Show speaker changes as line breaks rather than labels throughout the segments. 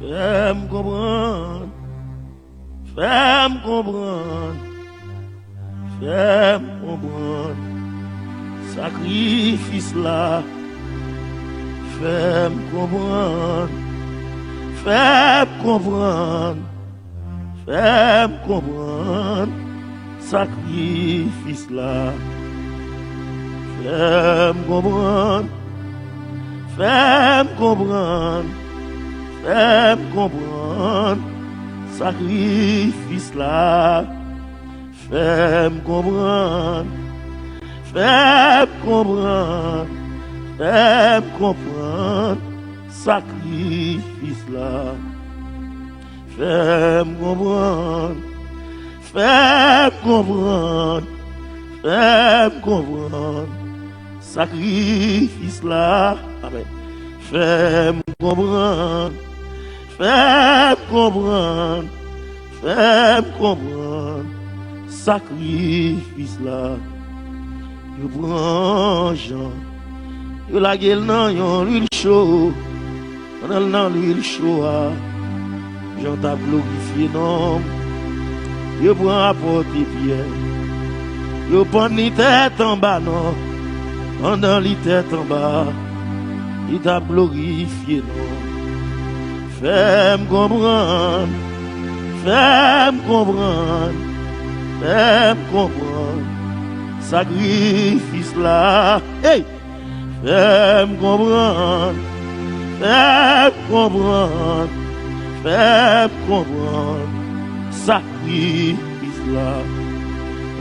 Fais-moi comprendre. Fais-moi comprendre. Fais-moi comprendre. Sacrifice là. Fais-moi comprendre. Fais-moi comprendre. Fais-moi comprendre. Sacrifice là. Fais-moi comprendre. Fais-moi comprendre. Fais-moi comprendre. Sacrifice là. Fais-moi comprendre. Fais-moi comprendre. Fais-moi comprendre. Sacrifice là. Fais-moi comprendre. Fais-moi comprendre. Fais-moi comprendre. Sacrifice là. Amen. Fais-moi comprendre. Fais-moi comprendre. Fais-moi comprendre. Sacrifice là. Je prends Jean. Je la gueule dans l'huile chaude. Dans l'huile chaude. Jean t'a glorifié non. Je prends apporter Pierre. Je prends les têtes en bas non. Pendant les têtes en bas. Il t'a glorifié non. Fais-moi comprendre. Fais-moi comprendre. Fais-moi comprendre. Sacrifice là. Hey! Fais-moi comprendre. Fais-moi comprendre. Fais-moi comprendre. Sacrifice là.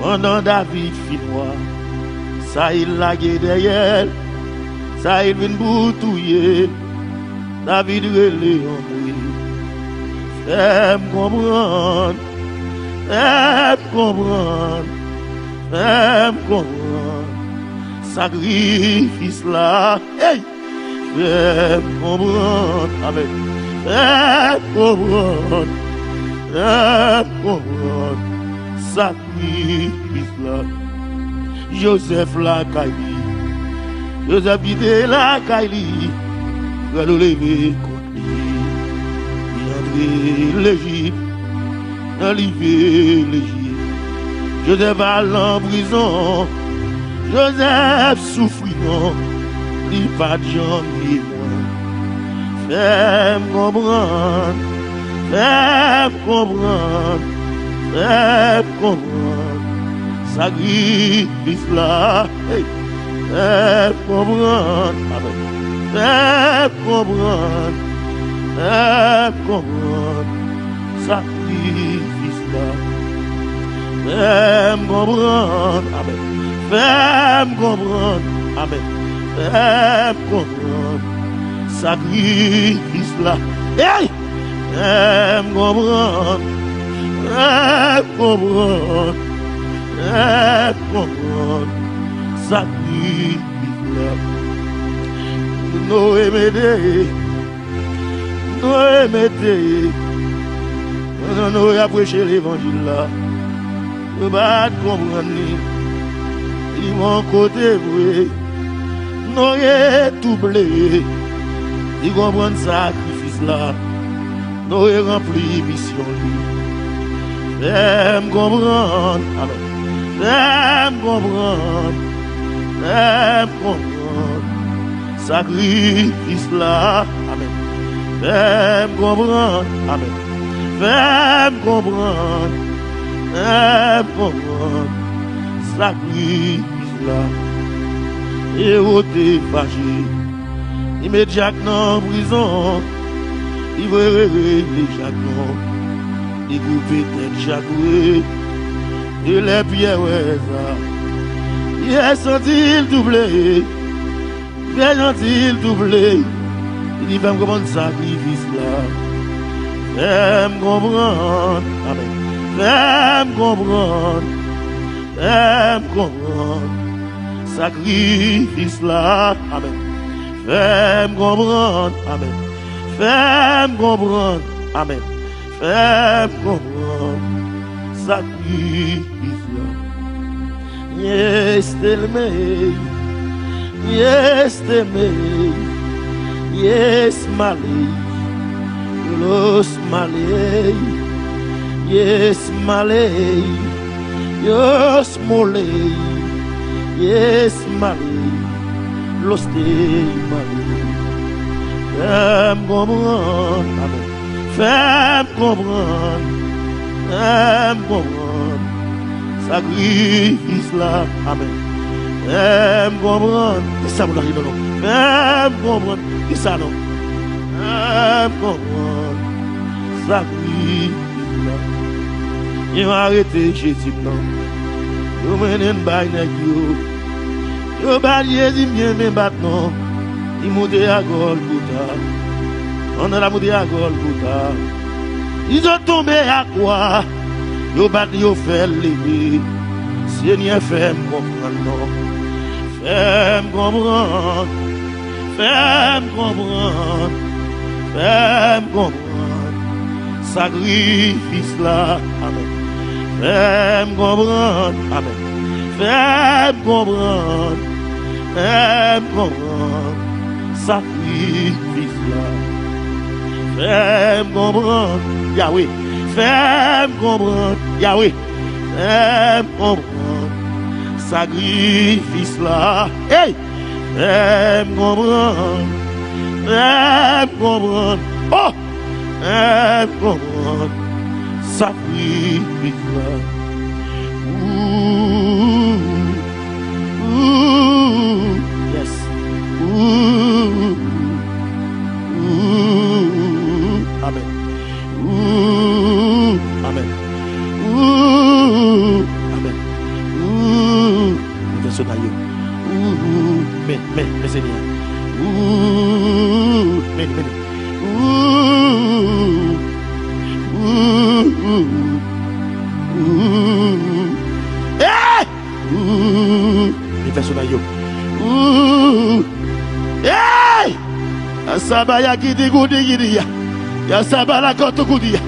Pendant David finnois. Ça il l'a derrière. Ça il vient boutouiller. David relé en bruit. Fais-moi comprendre. Fais-moi comprendre. Fais-moi comprendre. Sacrifice là. Hey! Fais-moi comprendre. Amen. Fais-moi comprendre. Fais-moi comprendre. Sacrifice là. Joseph la Kaili. Joseph vide la Kaili. Va le lever contre lui. Il entre l'Égypte. Dans l'Égypte. Joseph va en prison. Joseph souffrant. Il pas de gens ni moi. Fais-moi comprendre. Fais-moi comprendre. Fais-moi comprendre. Sacrifice là. Hey. Fais-moi comprendre. Amen. Fais-moi comprendre. Fais-moi comprendre. Sacrifice là. Fais-moi comprendre. Amen. Fais-moi comprendre. Amen. Fais-moi comprendre. Sacrifice là. Hey! Fais-moi comprendre. Fais-moi comprendre. Fais-moi comprendre. Sacrifice là. Noé m'aider. Noé m'aider. Noé a prêché l'évangile là. Je ne vais pas comprendre. Ils m'ont côté voué. Noé doublé. Ils comprennent sacrifice là. Noé rempli mission lui. Fais-moi comprendre. Amen. Fais-moi comprendre. Fais-moi comprendre. Sacrifice là. Amen. Fais-moi comprendre. Amen. Fais-moi comprendre. Fais-moi comprendre. Sacrifice là. Et au fâché. Il met Jacques en prison. Il veut les Jacques non. Il coupe tête Jacques. Et les pierres il est senti le doublé. Bien gentil le doublé. Il dit fais-moi comprendre sacrifice là. Fais-moi comprendre. Amen. Fais-moi comprendre. Fais-moi comprendre. Sacrifice là. Amen. Fais-moi comprendre. Amen. Fais-moi comprendre. Amen. Fais-moi comprendre. Sacrifice là. Yes, tell me. Yes, tell me. Yes, Mali. Yes, Malay. Yes, Malay. Yes, Malay. Yes, Malay. Loste Malay. Fais-moi comprendre. Amen. Fais-moi comprendre. Fais-moi comprendre. Sacrifice là. Amen. Fais-moi comprendre. C'est ça, mon ami, non. Fais-moi comprendre. C'est ça, non. Fais-moi comprendre. Sacrifice là. Il va arrêter Jésus, non. Yo menen bay nèg yo. Yo balier dit bien mais maintenant. Il monte à Golgotha. On a la monté à Golgotha. Ils ont tombé à quoi? Yo bat yo fait lever. Seigneur fais-moi comprendre. Fais-moi comprendre. Fais-moi comprendre. Fais-moi comprendre. Sacrifice là. Amen. Fais-moi comprendre. Amen. Fais-moi comprendre. Fais-moi comprendre. Sacrifice là. Fais-moi comprendre. Yahweh. Fais-moi comprendre. Yahweh. Fais-moi comprendre. Sacrifice là. Hey! Fais-moi comprendre. Fais-moi comprendre. Oh! Fais-moi comprendre. Sacrifice là. Yes. Amen. Amen. Amen. Version d'ailleurs. Mais Seigneur. Mais. Hey! Version d'ailleurs. Hey! Asabaya gidi gudi gidi ya. Ya sabala koto gudi ya.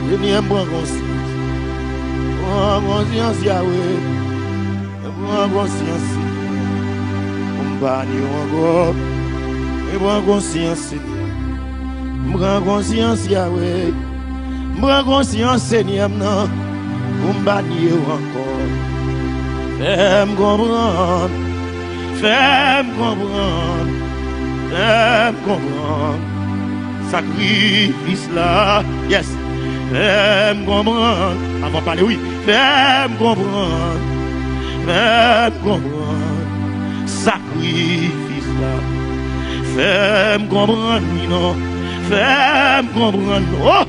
Seigneur, prends conscience, Yahweh. Prends conscience. On va dire encore. Prends conscience. Prends conscience, Yahweh. Prends conscience, Seigneur. On va dire encore. Fais-moi comprendre. Fais-moi comprendre. Fais-moi comprendre. Sacrifice là. Yes. Fais-moi comprendre. Avant de parler, oui. Fais-moi comprendre. Fais-moi comprendre. Sacrifice là. Fais-moi comprendre, oui, non. Fais-moi comprendre. Oh!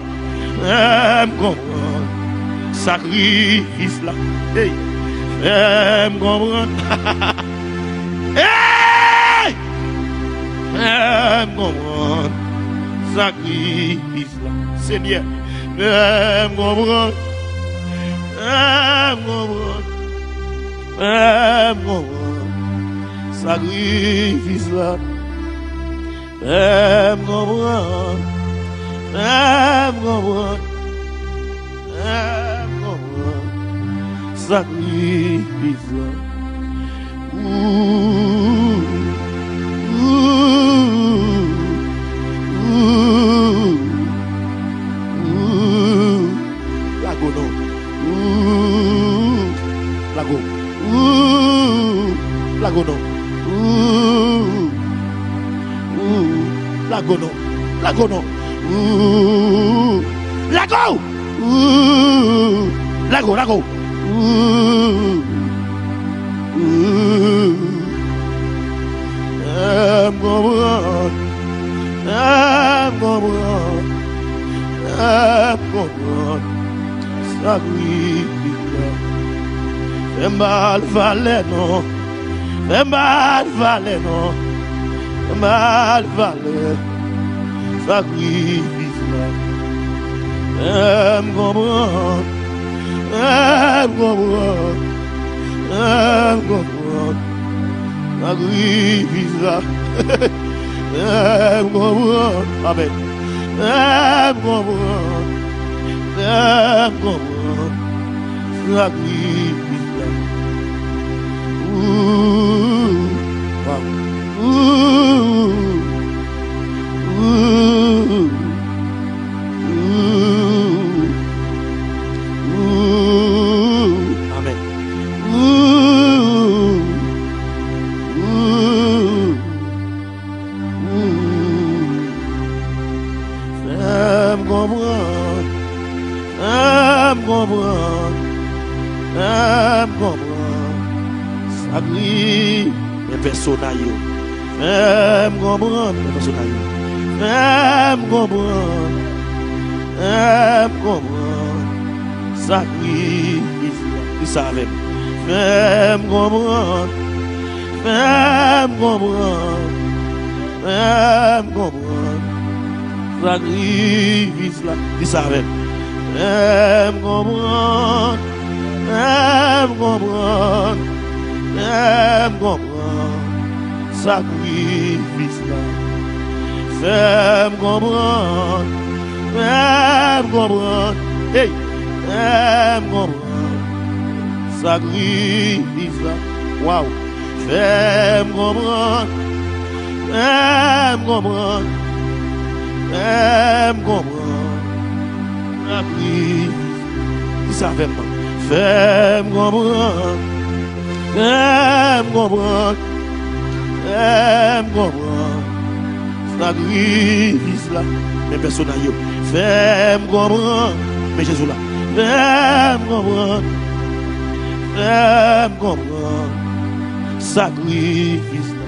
Fais-moi comprendre. Sacrifice là. Hey! Fais-moi comprendre. Hey! Fais-moi comprendre. Sacrifice là. Seigneur. Fais-moi comprendre. Fais-moi comprendre. Fais-moi comprendre. Sacrifice là. Fais-moi comprendre. Fais-moi comprendre. Fais-moi comprendre. Sacrifice là. Lago non. Lago. Lago non. Lago non. Lago non. Lago. Lago. Lago. Fais mal valer non. Fais mal valer non. Fais mal valer. Sacrifice là. Fais-moi comprendre. Fais-moi comprendre. Fais-moi comprendre. sacrifice là. Fais-moi comprendre. Amen. Fais-moi comprendre. Fais-moi comprendre. Sacrifice là. Wow. Amen. Fais-moi comprendre. Fais-moi comprendre. Fais-moi comprendre. Sacrifice. Les personnages. Fais-moi comprendre. Les personnages. Fais-moi comprendre. Fais-moi comprendre. Sacrifice. Ils savent. Fais-moi comprendre. Fais-moi comprendre. Fais-moi comprendre. Sacrifice là. Ils savent. Fais-moi comprendre. Fais-moi comprendre. Fais-moi comprendre. Sacrifice là. Fais-moi comprendre. Fais-moi comprendre. Hey. Fais-moi comprendre. Sacrifice là. Wow. Fais-moi comprendre. Fais-moi comprendre. Fais-moi comprendre. Sacrifice. Dis ça avec moi. Fais-moi comprendre. Fais-moi comprendre. Fais-moi comprendre. Sacrifice là. Mes personnages. Fais-moi comprendre. Mais Jésus là. Fais-moi comprendre. Fais-moi comprendre. Sacrifice là.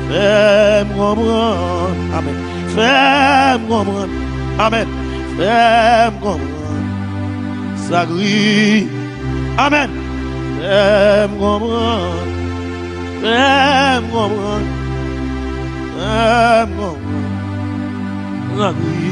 Fais-moi comprendre. Amen. Fais-moi comprendre. Amen. Fais-moi comprendre. Sacrifice. Amen. Fais-moi comprendre. Fais-moi comprendre. Fais-moi comprendre. Sacrifice.